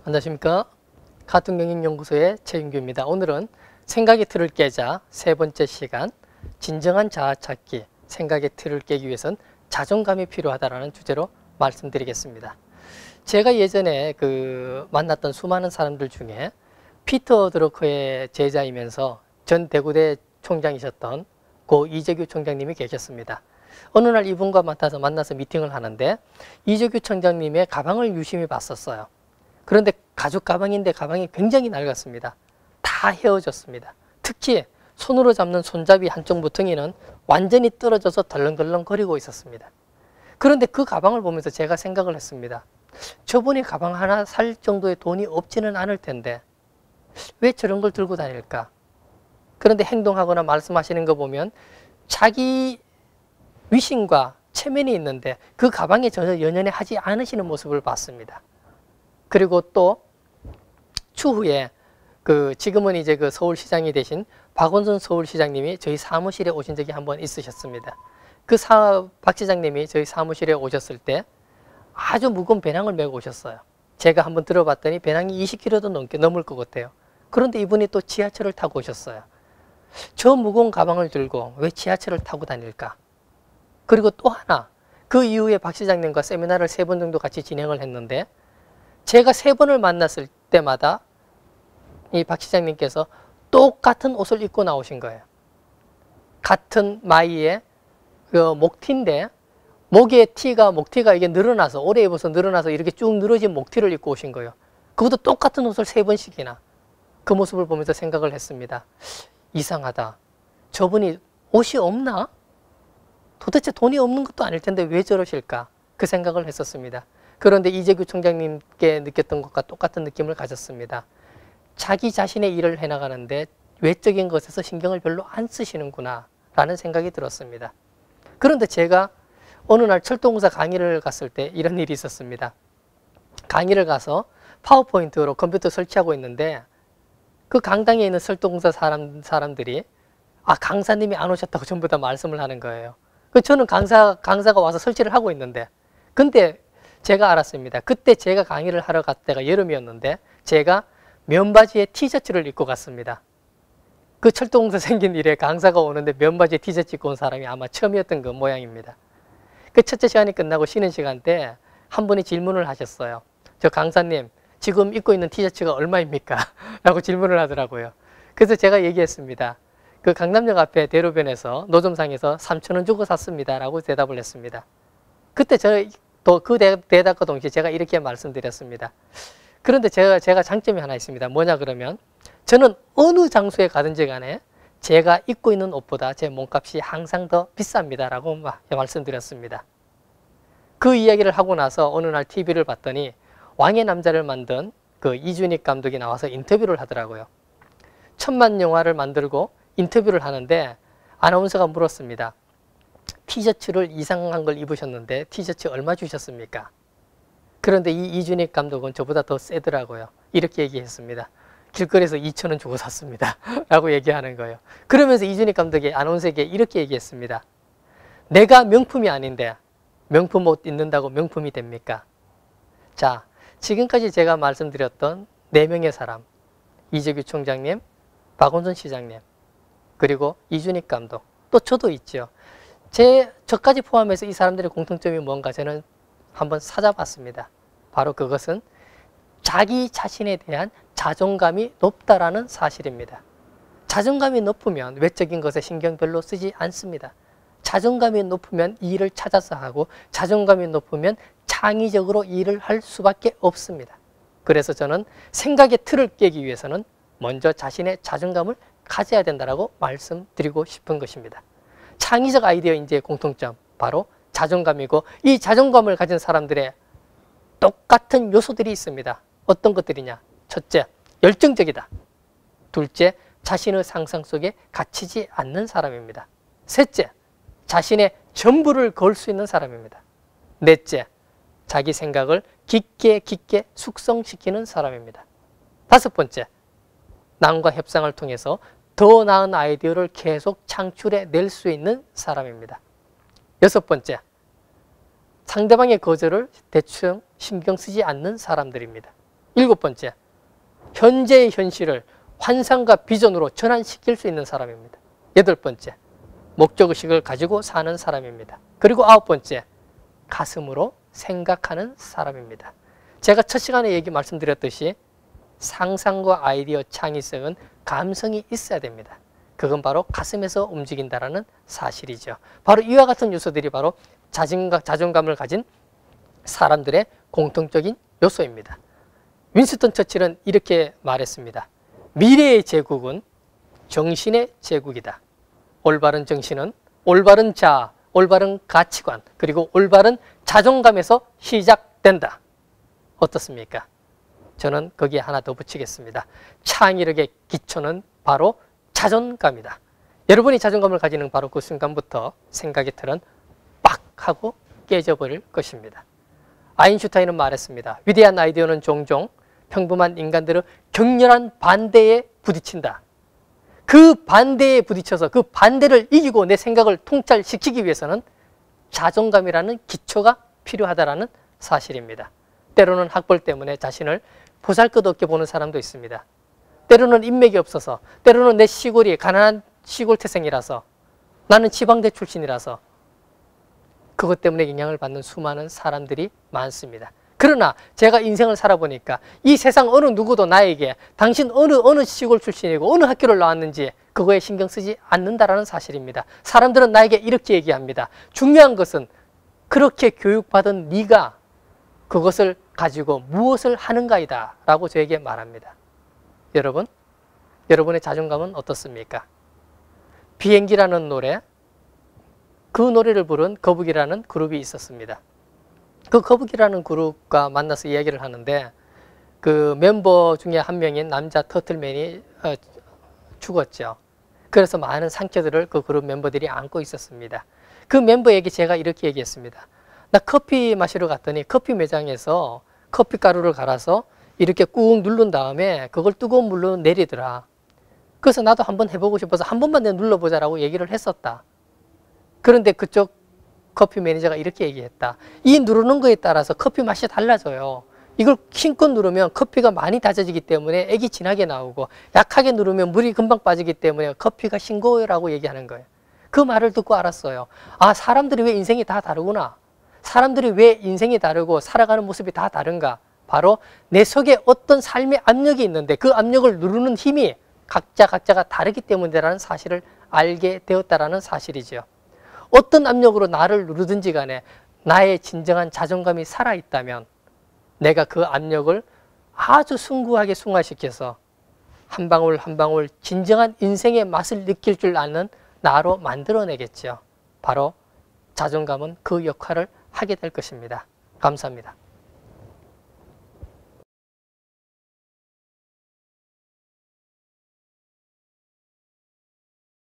안녕하십니까. 카툰경영연구소의 최윤규입니다. 오늘은 생각의 틀을 깨자 세 번째 시간, 진정한 자아 찾기, 생각의 틀을 깨기 위해선 자존감이 필요하다라는 주제로 말씀드리겠습니다. 제가 예전에 만났던 수많은 사람들 중에 피터 드러커의 제자이면서 전 대구대 총장이셨던 고 이재규 총장님이 계셨습니다. 어느 날 이분과 만나서 미팅을 하는데 이재규 총장님의 가방을 유심히 봤었어요. 그런데 가죽 가방인데 가방이 굉장히 낡았습니다. 다 헤어졌습니다. 특히 손으로 잡는 손잡이 한쪽 모퉁이는 완전히 떨어져서 덜렁덜렁 거리고 있었습니다. 그런데 그 가방을 보면서 제가 생각을 했습니다. 저분이 가방 하나 살 정도의 돈이 없지는 않을 텐데 왜 저런 걸 들고 다닐까? 그런데 행동하거나 말씀하시는 거 보면 자기 위신과 체면이 있는데 그 가방에 전혀 연연해 하지 않으시는 모습을 봤습니다. 그리고 또 추후에 지금은 이제 서울시장이 되신 박원순 서울시장님이 저희 사무실에 오신 적이 한번 있으셨습니다. 박 시장님이 저희 사무실에 오셨을 때 아주 무거운 배낭을 메고 오셨어요. 제가 한번 들어봤더니 배낭이 20kg도 넘을 것 같아요. 그런데 이분이 또 지하철을 타고 오셨어요. 저 무거운 가방을 들고 왜 지하철을 타고 다닐까? 그리고 또 하나, 그 이후에 박 시장님과 세미나를 3번 정도 같이 진행을 했는데 제가 3번을 만났을 때마다 이 박 시장님께서 똑같은 옷을 입고 나오신 거예요. 같은 마이의 목티인데 목티가 이게 늘어나서 오래 입어서 늘어나서 이렇게 쭉 늘어진 목티를 입고 오신 거예요. 그것도 똑같은 옷을 3번씩이나. 그 모습을 보면서 생각을 했습니다. 이상하다. 저분이 옷이 없나? 도대체 돈이 없는 것도 아닐 텐데 왜 저러실까? 그 생각을 했었습니다. 그런데 이재규 총장님께 느꼈던 것과 똑같은 느낌을 가졌습니다. 자기 자신의 일을 해나가는데 외적인 것에서 신경을 별로 안 쓰시는구나 라는 생각이 들었습니다. 그런데 제가 어느 날 철도공사 강의를 갔을 때 이런 일이 있었습니다. 강의를 가서 파워포인트로 컴퓨터 설치하고 있는데 그 강당에 있는 철도공사 사람들이 강사님이 안 오셨다고 전부 다 말씀을 하는 거예요. 저는 강사가 와서 설치를 하고 있는데 근데 제가 알았습니다. 그때 제가 강의를 하러 갈 때가 여름이었는데 제가 면바지에 티셔츠를 입고 갔습니다. 그 철도공사 생긴 일에 강사가 오는데 면바지에 티셔츠 입고 온 사람이 아마 처음이었던 그 모양입니다. 그 첫째 시간이 끝나고 쉬는 시간 때 한 분이 질문을 하셨어요. 저 강사님, 지금 입고 있는 티셔츠가 얼마입니까? 라고 질문을 하더라고요. 그래서 제가 얘기했습니다. 그 강남역 앞에 대로변에서 노점상에서 3,000원 주고 샀습니다. 라고 대답을 했습니다. 그때 그 대답과 동시에 제가 이렇게 말씀드렸습니다. 그런데 제가 장점이 하나 있습니다. 뭐냐 그러면 저는 어느 장소에 가든지 간에 제가 입고 있는 옷보다 제 몸값이 항상 더 비쌉니다. 라고 말씀드렸습니다. 그 이야기를 하고 나서 어느 날 TV를 봤더니 왕의 남자를 만든 이준익 감독이 나와서 인터뷰를 하더라고요. 1000만 영화를 만들고 인터뷰를 하는데 아나운서가 물었습니다. 티셔츠를 이상한 걸 입으셨는데 티셔츠 얼마 주셨습니까? 그런데 이 이준익 감독은 저보다 더 세더라고요. 이렇게 얘기했습니다. 길거리에서 2,000원 주고 샀습니다. 라고 얘기하는 거예요. 그러면서 이준익 감독이 아나운서에게 이렇게 얘기했습니다. 내가 명품이 아닌데 명품 옷 입는다고 명품이 됩니까? 자, 지금까지 제가 말씀드렸던 4명의 사람, 이재규 총장님, 박원순 시장님, 그리고 이준익 감독, 또 저도 있죠. 저까지 포함해서 이 사람들의 공통점이 뭔가 저는 한번 찾아봤습니다. 바로 그것은 자기 자신에 대한 자존감이 높다라는 사실입니다. 자존감이 높으면 외적인 것에 신경 별로 쓰지 않습니다. 자존감이 높으면 일을 찾아서 하고 자존감이 높으면 창의적으로 일을 할 수밖에 없습니다. 그래서 저는 생각의 틀을 깨기 위해서는 먼저 자신의 자존감을 가져야 된다고 말씀드리고 싶은 것입니다. 창의적 아이디어인지의 공통점, 바로 자존감이고 이 자존감을 가진 사람들의 똑같은 요소들이 있습니다. 어떤 것들이냐? 첫째, 열정적이다. 둘째, 자신의 상상 속에 갇히지 않는 사람입니다. 셋째, 자신의 전부를 걸 수 있는 사람입니다. 넷째, 자기 생각을 깊게 숙성시키는 사람입니다. 다섯 번째, 남과 협상을 통해서 더 나은 아이디어를 계속 창출해 낼 수 있는 사람입니다. 여섯 번째, 상대방의 거절을 대충 신경 쓰지 않는 사람들입니다. 7번째, 현재의 현실을 환상과 비전으로 전환시킬 수 있는 사람입니다. 8번째, 목적의식을 가지고 사는 사람입니다. 그리고 9번째, 가슴으로 생각하는 사람입니다. 제가 첫 시간에 말씀드렸듯이 상상과 아이디어 창의성은 감성이 있어야 됩니다. 그건 바로 가슴에서 움직인다는 사실이죠. 바로 이와 같은 요소들이 바로 자존감을 가진 사람들의 공통적인 요소입니다. 윈스턴 처칠은 이렇게 말했습니다. 미래의 제국은 정신의 제국이다. 올바른 정신은 올바른 자아, 올바른 가치관, 그리고 올바른 자존감에서 시작된다. 어떻습니까? 저는 거기에 하나 더 붙이겠습니다. 창의력의 기초는 바로 자존감이다. 여러분이 자존감을 가지는 바로 그 순간부터 생각의 틀은 빡 하고 깨져버릴 것입니다. 아인슈타인은 말했습니다. 위대한 아이디어는 종종 평범한 인간들의 격렬한 반대에 부딪힌다. 그 반대에 부딪혀서 그 반대를 이기고 내 생각을 통찰시키기 위해서는 자존감이라는 기초가 필요하다는 사실입니다. 때로는 학벌 때문에 자신을 보잘것없게 보는 사람도 있습니다. 때로는 인맥이 없어서, 때로는 내 시골이 가난한 시골 태생이라서, 나는 지방대 출신이라서 그것 때문에 영향을 받는 수많은 사람들이 많습니다. 그러나 제가 인생을 살아보니까 이 세상 어느 누구도 나에게 당신 어느 시골 출신이고 어느 학교를 나왔는지 그거에 신경 쓰지 않는다라는 사실입니다. 사람들은 나에게 이렇게 얘기합니다. 중요한 것은 그렇게 교육받은 네가 그것을 가지고 무엇을 하는가이다 라고 저에게 말합니다. 여러분, 여러분의 자존감은 어떻습니까? 비행기라는 노래, 그 노래를 부른 거북이라는 그룹이 있었습니다. 그 거북이라는 그룹과 만나서 이야기를 하는데 그 멤버 중에 한 명인 남자 터틀맨이 죽었죠. 그래서 많은 상처들을 그 그룹 멤버들이 안고 있었습니다. 그 멤버에게 제가 이렇게 얘기했습니다. 나 커피 마시러 갔더니 커피 매장에서 커피 가루를 갈아서 이렇게 꾹 누른 다음에 그걸 뜨거운 물로 내리더라. 그래서 나도 한번 해보고 싶어서 한 번만 내가 눌러보자라고 얘기를 했었다. 그런데 그쪽 커피 매니저가 이렇게 얘기했다. 이 누르는 거에 따라서 커피 맛이 달라져요. 이걸 힘껏 누르면 커피가 많이 다져지기 때문에 액이 진하게 나오고 약하게 누르면 물이 금방 빠지기 때문에 커피가 싱거워요라고 얘기하는 거예요. 그 말을 듣고 알았어요. 아, 사람들이 왜 인생이 다 다르구나. 사람들이 왜 인생이 다르고 살아가는 모습이 다 다른가. 바로 내 속에 어떤 삶의 압력이 있는데 그 압력을 누르는 힘이 각자가 다르기 때문이라는 사실을 알게 되었다라는 사실이죠. 어떤 압력으로 나를 누르든지 간에 나의 진정한 자존감이 살아있다면 내가 그 압력을 아주 숭고하게 승화시켜서 한 방울 한 방울 진정한 인생의 맛을 느낄 줄 아는 나로 만들어내겠죠. 바로 자존감은 그 역할을 하게 될 것입니다. 감사합니다.